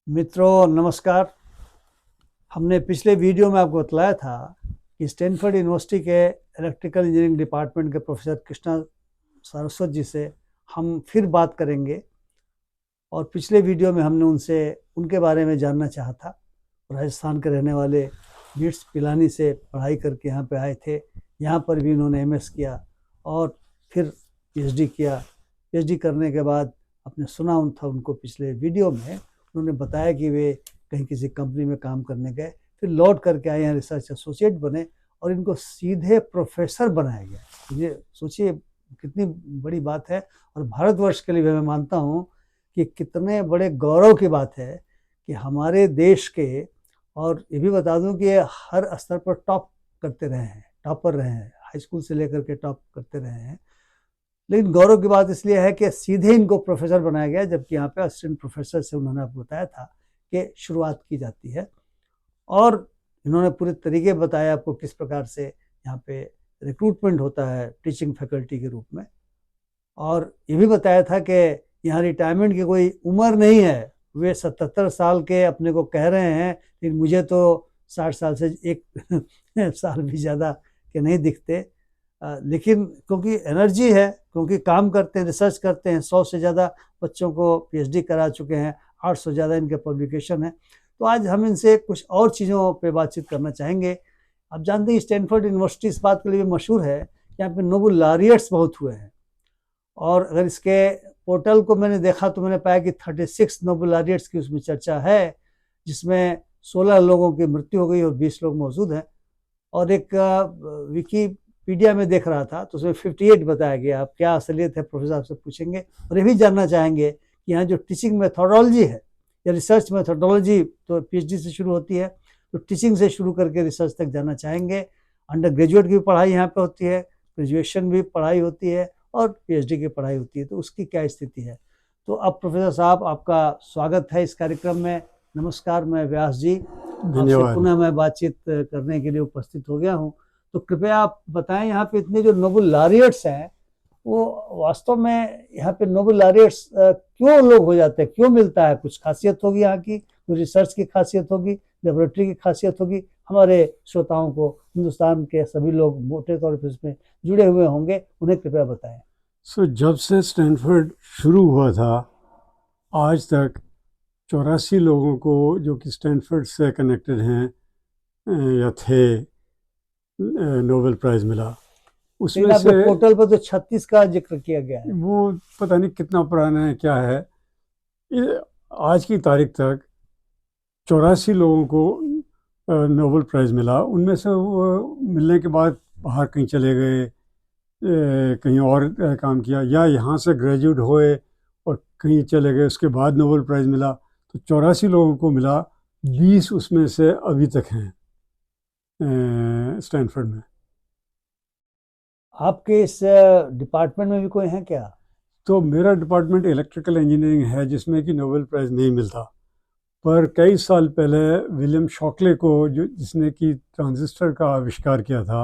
मित्रों नमस्कार। हमने पिछले वीडियो में आपको बताया था कि स्टैनफोर्ड यूनिवर्सिटी के इलेक्ट्रिकल इंजीनियरिंग डिपार्टमेंट के प्रोफेसर कृष्णा सारस्वत जी से हम फिर बात करेंगे। और पिछले वीडियो में हमने उनसे उनके बारे में जानना चाहा था। राजस्थान के रहने वाले बिट्स पिलानी से पढ़ाई करके यहाँ पे आए थे। यहाँ पर भी उन्होंने एमएस किया और फिर पीएचडी किया। पीएचडी करने के बाद आपने सुना था उनको पिछले वीडियो में, उन्होंने बताया कि वे कहीं किसी कंपनी में काम करने गए, फिर लौट करके आए, यहाँ रिसर्च एसोसिएट बने और इनको सीधे प्रोफेसर बनाया गया। ये सोचिए कितनी बड़ी बात है। और भारतवर्ष के लिए मैं मानता हूँ कि कितने बड़े गौरव की बात है कि हमारे देश के, और ये भी बता दूं कि ये हर स्तर पर टॉप करते रहे हैं, टॉपर रहे हैं, हाई स्कूल से लेकर के टॉप करते रहे हैं। लेकिन गौरव की बात इसलिए है कि सीधे इनको प्रोफेसर बनाया गया, जबकि यहाँ पे असिस्टेंट प्रोफेसर से उन्होंने आपको बताया था कि शुरुआत की जाती है। और इन्होंने पूरे तरीके बताया आपको किस प्रकार से यहाँ पे रिक्रूटमेंट होता है टीचिंग फैकल्टी के रूप में। और ये भी बताया था कि यहाँ रिटायरमेंट की कोई उम्र नहीं है। वे 77 साल के अपने को कह रहे हैं, लेकिन मुझे तो 60 साल से एक साल भी ज़्यादा के नहीं दिखते। लेकिन क्योंकि एनर्जी है, क्योंकि काम करते हैं, रिसर्च करते हैं, 100 से ज़्यादा बच्चों को पीएचडी करा चुके हैं, 800 ज़्यादा इनके पब्लिकेशन है। तो आज हम इनसे कुछ और चीज़ों पे बातचीत करना चाहेंगे। आप जानते हैं स्टैनफोर्ड यूनिवर्सिटी इस बात के लिए मशहूर है कि यहाँ पे नोबेल लॉरिएट्स बहुत हुए हैं। और अगर इसके पोर्टल को मैंने देखा तो मैंने पाया कि 36 नोबेल लॉरिएट्स की उसमें चर्चा है, जिसमें 16 लोगों की मृत्यु हो गई और 20 लोग मौजूद हैं। और एक विकीपीडिया में देख रहा था तो उसमें 58 बताया गया। अब क्या असलियत है प्रोफेसर आपसे पूछेंगे। और ये भी जानना चाहेंगे कि यहाँ जो टीचिंग मेथोडोलॉजी है या रिसर्च मेथोडोलॉजी, तो पीएचडी से शुरू होती है, तो टीचिंग से शुरू करके रिसर्च तक जाना चाहेंगे। अंडर ग्रेजुएट की पढ़ाई यहाँ पे होती है, ग्रेजुएशन भी पढ़ाई होती है और पीएचडी की पढ़ाई होती है, तो उसकी क्या स्थिति है। तो अब प्रोफेसर साहब आपका स्वागत है इस कार्यक्रम में। नमस्कार, मैं व्यास जी आपसे पुनः मैं बातचीत करने के लिए उपस्थित हो गया हूँ। तो कृपया आप बताएं, यहाँ पे इतने जो नोबेल लॉरिएट्स हैं वो वास्तव में यहाँ पे नोबेल लॉरिएट्स क्यों लोग हो जाते हैं, क्यों मिलता है? कुछ खासियत होगी यहाँ की, कुछ रिसर्च की खासियत होगी, लेबोरेटरी की खासियत होगी। हमारे श्रोताओं को, हिंदुस्तान के सभी लोग मोटे तौर पर इसमें जुड़े हुए होंगे, उन्हें कृपया बताएं। जब से स्टैनफोर्ड शुरू हुआ था आज तक 84 लोगों को जो कि स्टैनफोर्ड से कनेक्टेड हैं या थे, नोबेल प्राइज़ मिला। उसमें से पोर्टल पर तो 36 का जिक्र किया गया है। वो पता नहीं कितना पुराना है, क्या है। आज की तारीख तक 84 लोगों को नोबेल प्राइज़ मिला। उनमें से वो मिलने के बाद बाहर कहीं चले गए, कहीं और काम किया, या यहाँ से ग्रेजुएट हुए और कहीं चले गए, उसके बाद नोबेल प्राइज़ मिला। तो 84 लोगों को मिला, 20 उसमें से अभी तक हैं स्टैनफोर्ड में। आपके इस डिपार्टमेंट में भी कोई है क्या? तो मेरा डिपार्टमेंट इलेक्ट्रिकल इंजीनियरिंग है, जिसमें कि नोबेल प्राइज़ नहीं मिलता। पर कई साल पहले विलियम शॉकले को, जो जिसने कि ट्रांजिस्टर का आविष्कार किया था,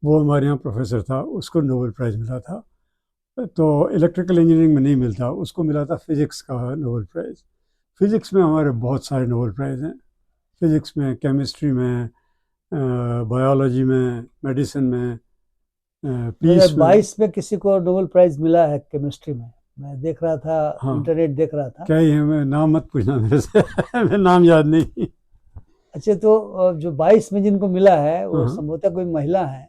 वो हमारे यहाँ प्रोफेसर था, उसको नोबेल प्राइज़ मिला था। तो इलेक्ट्रिकल इंजीनियरिंग में नहीं मिलता, उसको मिला था फिज़िक्स का नोबेल प्राइज़। फिज़िक्स में हमारे बहुत सारे नोबेल प्राइज़ हैं, फिज़िक्स में, केमिस्ट्री में, बायोलॉजी में, मेडिसिन में, पीस में। 2022 में किसी को नोबेल प्राइज मिला है केमिस्ट्री में, मैं देख रहा था। हाँ, इंटरनेट देख रहा था। क्या ही है, मैं नाम मत पूछना मेरे से मैं नाम याद नहीं। अच्छा, तो जो 22 में जिनको मिला है वो हाँ संभवतः कोई महिला है।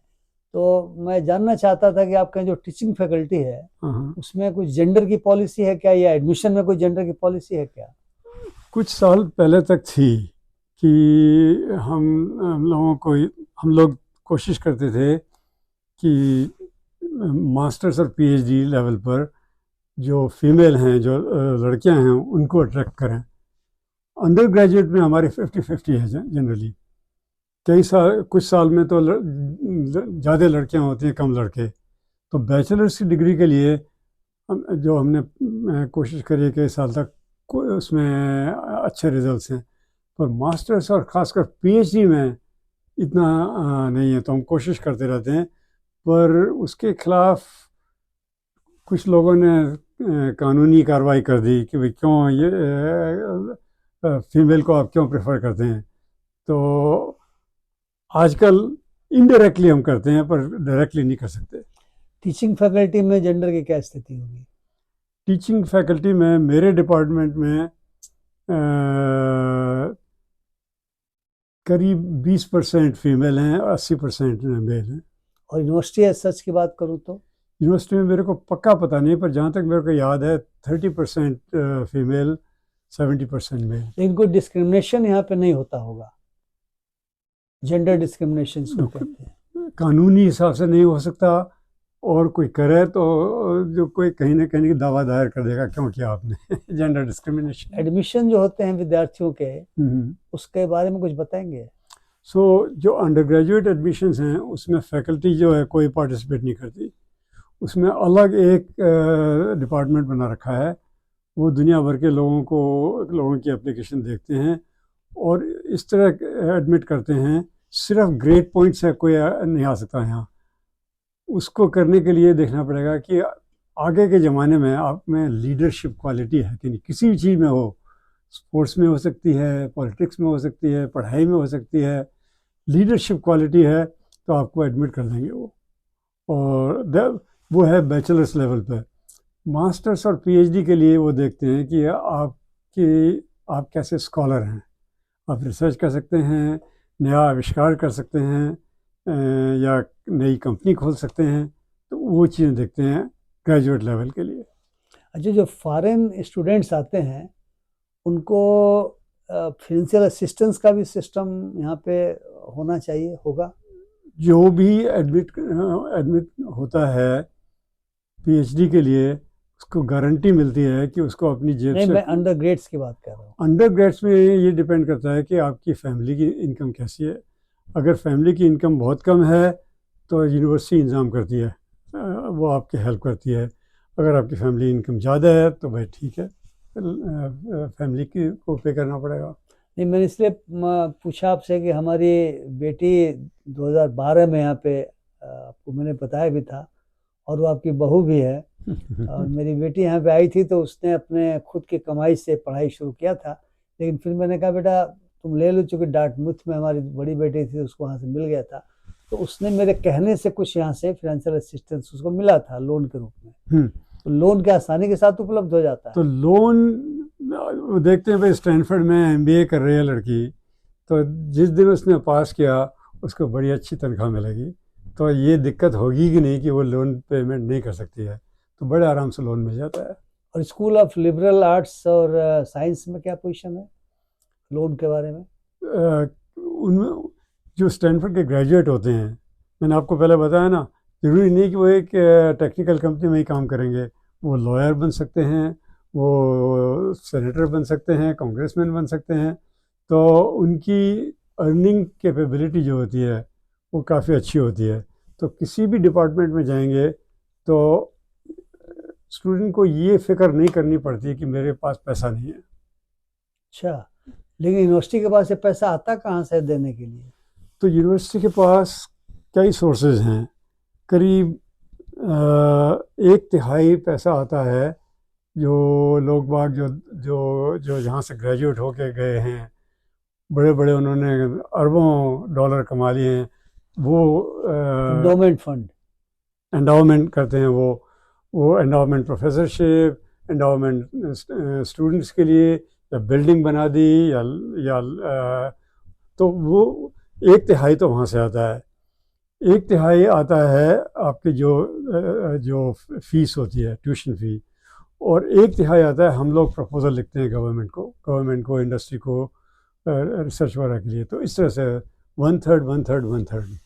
तो मैं जानना चाहता था कि आपका जो टीचिंग फैकल्टी है हाँ। उसमें कुछ जेंडर की पॉलिसी है क्या, या एडमिशन में कोई जेंडर की पॉलिसी है क्या? कुछ साल पहले तक थी कि हम लोगों को, हम लोग कोशिश करते थे कि मास्टर्स और पीएचडी लेवल पर जो फीमेल हैं, जो लड़कियां हैं, उनको अट्रैक्ट करें। अंडर ग्रेजुएट में हमारे 50-50 है जनरली। कुछ साल में तो ज़्यादा लड़कियां होती हैं, कम लड़के। तो बैचलर्स की डिग्री के लिए जो हमने कोशिश करी है कि इस साल तक उसमें अच्छे रिजल्ट्स हैं, पर मास्टर्स और ख़ासकर पीएचडी में इतना नहीं है। तो हम कोशिश करते रहते हैं, पर उसके खिलाफ कुछ लोगों ने कानूनी कार्रवाई कर दी कि भाई क्यों ये फीमेल को आप क्यों प्रेफर करते हैं? तो आजकल इनडायरेक्टली हम करते हैं पर डायरेक्टली नहीं कर सकते। टीचिंग फैकल्टी में जेंडर की क्या स्थिति होगी? टीचिंग फैकल्टी में मेरे डिपार्टमेंट में करीब 20% फीमेल हैं, 80% मेल हैं। और यूनिवर्सिटी सच की बात करूँ तो यूनिवर्सिटी में मेरे को पक्का पता नहीं, पर जहाँ तक मेरे को याद है 30% फीमेल, 70% मेल। लेकिन कोई डिस्क्रिमिनेशन यहाँ पे नहीं होता होगा, जेंडर डिस्क्रिमिनेशन इसको कहते हैं। कानूनी हिसाब से नहीं हो सकता, और कोई करे तो जो कोई कहीं ना कहीं दावा दायर कर देगा क्यों किया आपने जेंडर डिस्क्रिमिनेशन। एडमिशन जो होते हैं विद्यार्थियों के, उसके बारे में कुछ बताएंगे? जो अंडर ग्रेजुएट एडमिशन्स हैं उसमें फैकल्टी जो है कोई पार्टिसिपेट नहीं करती। उसमें अलग एक डिपार्टमेंट बना रखा है, वो दुनिया भर के लोगों की एप्लीकेशन देखते हैं और इस तरह एडमिट करते हैं। सिर्फ ग्रेड पॉइंट से कोई नहीं आ सकता यहाँ। उसको करने के लिए देखना पड़ेगा कि आगे के ज़माने में आप में लीडरशिप क्वालिटी है कि नहीं, किसी भी चीज़ में हो। स्पोर्ट्स में हो सकती है, पॉलिटिक्स में हो सकती है, पढ़ाई में हो सकती है। लीडरशिप क्वालिटी है तो आपको एडमिट कर देंगे वो। और वो है बैचलर्स लेवल पे। मास्टर्स और पीएचडी के लिए वो देखते हैं कि आप कैसे स्कॉलर हैं, आप रिसर्च कर सकते हैं, नया आविष्कार कर सकते हैं, या नई कंपनी खोल सकते हैं। तो वो चीज़ें देखते हैं ग्रेजुएट लेवल के लिए। अच्छा, जो फॉरेन स्टूडेंट्स आते हैं उनको फाइनेंशियल असिस्टेंस का भी सिस्टम यहाँ पे होना चाहिए, होगा? जो भी एडमिट होता है पीएचडी के लिए, उसको गारंटी मिलती है कि उसको अपनी जेब नहीं, से। मैं अंडर ग्रेड्स की बात कर रहा हूँ। अंडर ग्रेड्स में ये डिपेंड करता है कि आपकी फैमिली की इनकम कैसी है। अगर फैमिली की इनकम बहुत कम है तो यूनिवर्सिटी इंतज़ाम करती है, वो आपकी हेल्प करती है। अगर आपकी फैमिली इनकम ज़्यादा है तो भाई ठीक है, फैमिली को पे करना पड़ेगा। नहीं, मैंने इसलिए पूछा आपसे कि हमारी बेटी 2012 में यहाँ पे, आपको मैंने बताया भी था, और वो आपकी बहू भी है। और मेरी बेटी यहाँ पे आई थी तो उसने अपने खुद की कमाई से पढ़ाई शुरू किया था। लेकिन फिर मैंने कहा बेटा तुम ले लो, चूँकि डार्टमूथ में हमारी बड़ी बेटी थी, उसको वहाँ से मिल गया था। तो उसने मेरे कहने से कुछ यहाँ से फाइनेंशियल असिस्टेंस उसको मिला था लोन के रूप में। तो लोन क्या आसानी के साथ उपलब्ध हो जाता है? तो लोन देखते हैं भाई, स्टैनफोर्ड में एमबीए कर रही है लड़की, तो जिस दिन उसने पास किया उसको बड़ी अच्छी तनख्वाह मिलेगी। तो ये दिक्कत होगी कि नहीं कि वो लोन पेमेंट नहीं कर सकती है, तो बड़े आराम से लोन मिल जाता है। और स्कूल ऑफ लिबरल आर्ट्स और साइंस में क्या पोजीशन है लोन के बारे में? उनमें जो स्टैनफोर्ड के ग्रेजुएट होते हैं, मैंने आपको पहले बताया ना, ज़रूरी नहीं कि वो एक टेक्निकल कंपनी में ही काम करेंगे। वो लॉयर बन सकते हैं, वो सेनेटर बन सकते हैं, कांग्रेसमैन बन सकते हैं। तो उनकी अर्निंग कैपेबिलिटी जो होती है वो काफ़ी अच्छी होती है। तो किसी भी डिपार्टमेंट में जाएंगे तो स्टूडेंट को ये फिक्र नहीं करनी पड़ती कि मेरे पास पैसा नहीं है। अच्छा, लेकिन यूनिवर्सिटी के पास ये पैसा आता कहाँ से देने के लिए? तो यूनिवर्सिटी के पास कई सोर्सेज हैं। करीब 1/3 पैसा आता है जो लोग बाग जो जो जो जहाँ से ग्रेजुएट होके गए हैं, बड़े बड़े उन्होंने अरबों डॉलर कमा लिए हैं, वो एंडोमेंट फंड, एंडाउमेंट करते हैं। वो एंडाउमेंट प्रोफेसरशिप, एंडाउमेंट स्टूडेंट्स के लिए, या बिल्डिंग बना दी, या तो वो 1/3 तो वहाँ से आता है। 1/3 आता है आपकी जो फीस होती है, ट्यूशन फी। और 1/3 आता है हम लोग प्रपोजल लिखते हैं गवर्नमेंट को, इंडस्ट्री को, रिसर्च वगैरह के लिए। तो इस तरह से 1/3 1/3 1/3।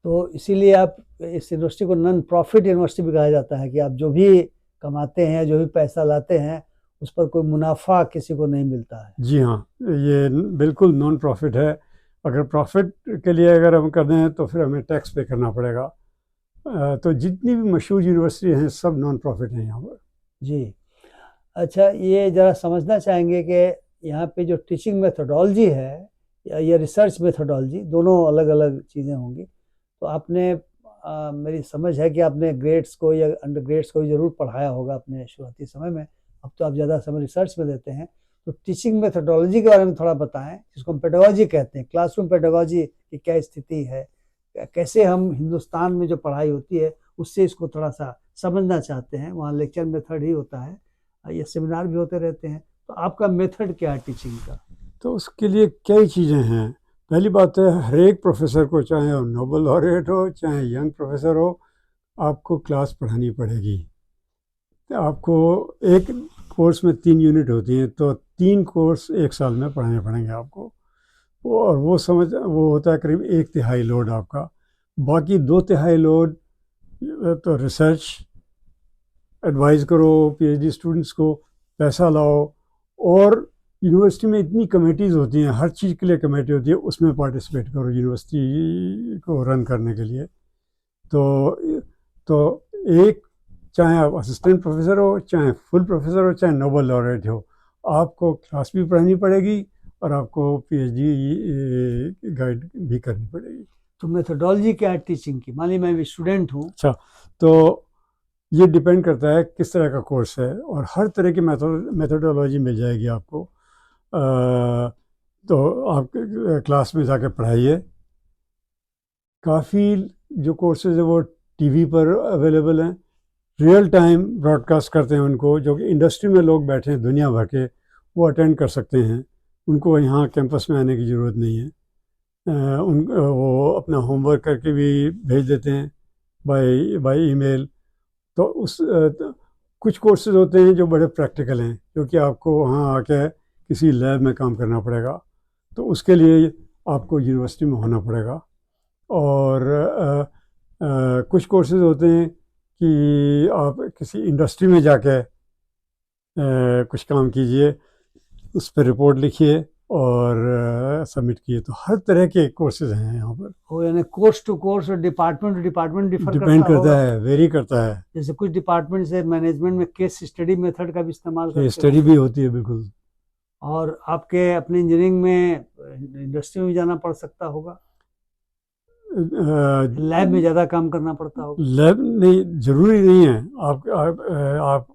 तो इसीलिए आप इस यूनिवर्सिटी को नॉन प्रॉफिट यूनिवर्सिटी भी कहा जाता है कि आप जो भी कमाते हैं, जो भी पैसा लाते हैं, उस पर कोई मुनाफा किसी को नहीं मिलता है। जी हाँ, ये बिल्कुल नॉन प्रॉफिट है। अगर प्रॉफिट के लिए अगर हम कर दें तो फिर हमें टैक्स पे करना पड़ेगा। तो जितनी भी मशहूर यूनिवर्सिटी हैं सब नॉन प्रॉफिट हैं यहाँ पर। जी। अच्छा, ये ज़रा समझना चाहेंगे कि यहाँ पे जो टीचिंग मेथोडोलॉजी है या ये रिसर्च मेथोडोलॉजी, दोनों अलग अलग चीज़ें होंगी। तो आपने मेरी समझ है कि आपने ग्रेड्स को या अंडर ग्रेड्स को भी ज़रूर पढ़ाया होगा अपने शुरुआती समय में। अब तो आप ज़्यादा समय रिसर्च में देते हैं। तो टीचिंग मेथोडोलॉजी के बारे में थोड़ा बताएं, जिसको हम पेडागोजी कहते हैं, क्लासरूम पेडागोजी की क्या स्थिति है, कैसे हम हिंदुस्तान में जो पढ़ाई होती है उससे इसको थोड़ा सा समझना चाहते हैं। वहाँ लेक्चर मेथड ही होता है, ये सेमिनार भी होते रहते हैं। तो आपका मेथड क्या है टीचिंग का? तो उसके लिए कई चीज़ें हैं। पहली बात है, हर एक प्रोफेसर को, चाहे वो नोबेल लॉरेट हो चाहे यंग प्रोफेसर हो, आपको क्लास पढ़ानी पड़ेगी। आपको एक कोर्स में 3 यूनिट होती हैं, तो 3 कोर्स एक साल में पढ़ाने पड़ेंगे आपको। और वो होता है करीब 1/3 लोड आपका। बाकी 2/3 लोड तो रिसर्च, एडवाइस करो पीएचडी स्टूडेंट्स को, पैसा लाओ, और यूनिवर्सिटी में इतनी कमेटीज़ होती हैं, हर चीज़ के लिए कमेटी होती है, उसमें पार्टिसिपेट करो यूनिवर्सिटी को रन करने के लिए। तो एक, चाहे आप असिस्टेंट प्रोफेसर हो, चाहे फुल प्रोफेसर हो, चाहे नोबेल लॉरेट हो, आपको क्लास भी पढ़ानी पड़ेगी और आपको पीएचडी गाइड भी करनी पड़ेगी। तो मेथोडोलॉजी क्या है टीचिंग की? मान ली मैं भी स्टूडेंट हूँ। अच्छा, तो ये डिपेंड करता है किस तरह का कोर्स है, और हर तरह की मेथोडोलॉजी मिल जाएगी आपको। तो आप क्लास में जाकर पढ़ाइए। काफ़ी जो कोर्सेज है वो टीवी पर अवेलेबल हैं, रियल टाइम ब्रॉडकास्ट करते हैं उनको, जो कि इंडस्ट्री में लोग बैठे हैं दुनिया भर के, वो अटेंड कर सकते हैं। उनको यहाँ कैंपस में आने की ज़रूरत नहीं है। वो अपना होमवर्क करके भी भेज देते हैं बाय ईमेल। तो कुछ कोर्सेज होते हैं जो बड़े प्रैक्टिकल हैं, क्योंकि आपको वहाँ आके किसी लैब में काम करना पड़ेगा, तो उसके लिए आपको यूनिवर्सिटी में होना पड़ेगा। और कुछ कोर्सेज होते हैं कि आप किसी इंडस्ट्री में जाके कुछ काम कीजिए, उस पर रिपोर्ट लिखिए और सबमिट किए। तो हर तरह के कोर्सेज हैं यहाँ पर। वो यानी कोर्स टू कोर्स और डिपार्टमेंट टू डिपार्टमेंट डिपेंड करता है, वेरी करता है। जैसे कुछ डिपार्टमेंट से मैनेजमेंट में केस स्टडी मेथड का भी इस्तेमाल करते हैं। स्टडी भी होती है, बिल्कुल। और आपके अपने इंजीनियरिंग में इंडस्ट्री में भी जाना पड़ सकता होगा, लैब में ज़्यादा काम करना पड़ता होगा। लैब नहीं, ज़रूरी नहीं है। आप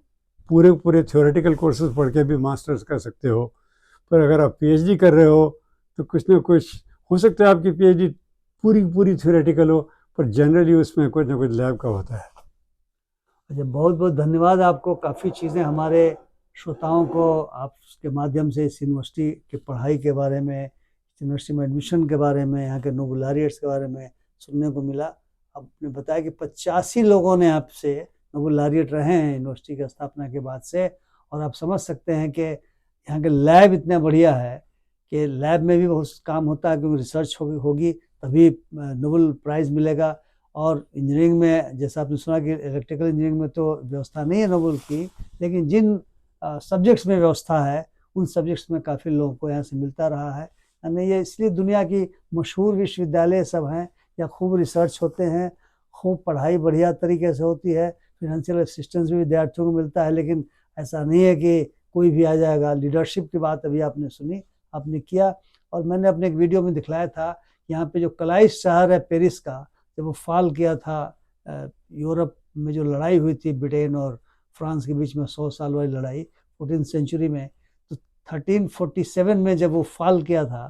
पूरे थ्योरेटिकल कोर्सेज पढ़ के भी मास्टर्स कर सकते हो, पर अगर आप पीएचडी कर रहे हो तो कुछ ना कुछ हो सकता है आपकी पीएचडी पूरी थ्योरेटिकल हो, पर जनरली उसमें कुछ ना कुछ लैब का होता है। अच्छा, बहुत बहुत धन्यवाद आपको। काफ़ी चीज़ें हमारे श्रोताओं को आपके माध्यम से इस यूनिवर्सिटी की पढ़ाई के बारे में, यूनिवर्सिटी में एडमिशन के बारे में, यहाँ के नोबेल लॉरिएट्स के बारे में सुनने को मिला। आपने बताया कि 85 लोगों ने आपसे नोबेल लॉरिएट रहे हैं यूनिवर्सिटी की स्थापना के बाद से, और आप समझ सकते हैं कि यहाँ के लैब इतना बढ़िया है कि लैब में भी बहुत काम होता है, क्योंकि रिसर्च होगी तभी नोबेल प्राइज़ मिलेगा। और इंजीनियरिंग में जैसा आपने सुना कि इलेक्ट्रिकल इंजीनियरिंग में तो व्यवस्था नहीं है नोबेल की, लेकिन जिन सब्जेक्ट्स में व्यवस्था है उन सब्जेक्ट्स में काफ़ी लोगों को यहाँ से मिलता रहा है। यानी ये इसलिए दुनिया की मशहूर विश्वविद्यालय सब हैं, या खूब रिसर्च होते हैं, खूब पढ़ाई बढ़िया तरीके से होती है, फिनेंशियल असिस्टेंस भी विद्यार्थियों को मिलता है। लेकिन ऐसा नहीं है कि कोई भी आ जाएगा। लीडरशिप की बात अभी आपने सुनी, आपने किया, और मैंने अपने एक वीडियो में दिखलाया था, यहाँ पे जो कलाइस शहर है पेरिस का, जब वो फॉल किया था, यूरोप में जो लड़ाई हुई थी ब्रिटेन और फ्रांस के बीच में 100 साल वाली लड़ाई 14th सेंचुरी में, तो 1347 में जब वो फॉल किया था,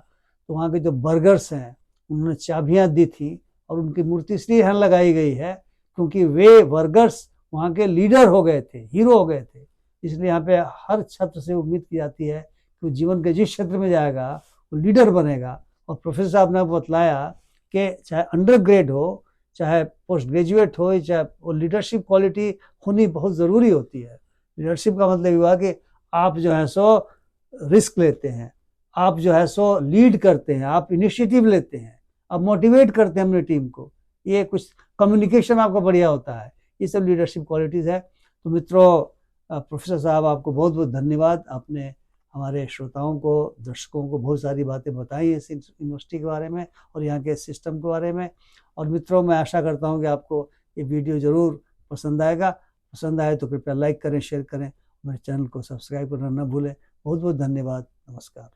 तो वहाँ के जो बर्गर्स हैं उन्होंने चाबियाँ दी थी, और उनकी मूर्ति इसलिए यहाँ लगाई गई है क्योंकि वे वर्कर्स वहाँ के लीडर हो गए थे, हीरो हो गए थे। इसलिए यहाँ पे हर छात्र से उम्मीद की जाती है कि वो जीवन के जिस क्षेत्र में जाएगा वो लीडर बनेगा। और प्रोफेसर साहब ने बतलाया कि चाहे अंडर ग्रेड हो, चाहे पोस्ट ग्रेजुएट हो, चाहे वो लीडरशिप क्वालिटी होनी बहुत ज़रूरी होती है। लीडरशिप का मतलब हुआ कि आप जो है सो रिस्क लेते हैं, आप जो है सो लीड करते हैं, आप इनिशिएटिव लेते हैं, आप मोटिवेट करते हैं अपनी टीम को, ये कुछ कम्युनिकेशन आपका बढ़िया होता है, ये सब लीडरशिप क्वालिटीज़ है। तो मित्रों, प्रोफेसर साहब आपको बहुत बहुत धन्यवाद। आपने हमारे श्रोताओं को, दर्शकों को बहुत सारी बातें बताई इस यूनिवर्सिटी के बारे में और यहाँ के सिस्टम के बारे में। और मित्रों, मैं आशा करता हूँ कि आपको ये वीडियो ज़रूर पसंद आएगा। पसंद आए तो कृपया लाइक करें, शेयर करें, मेरे चैनल को सब्सक्राइब करना न भूलें। बहुत बहुत धन्यवाद। नमस्कार।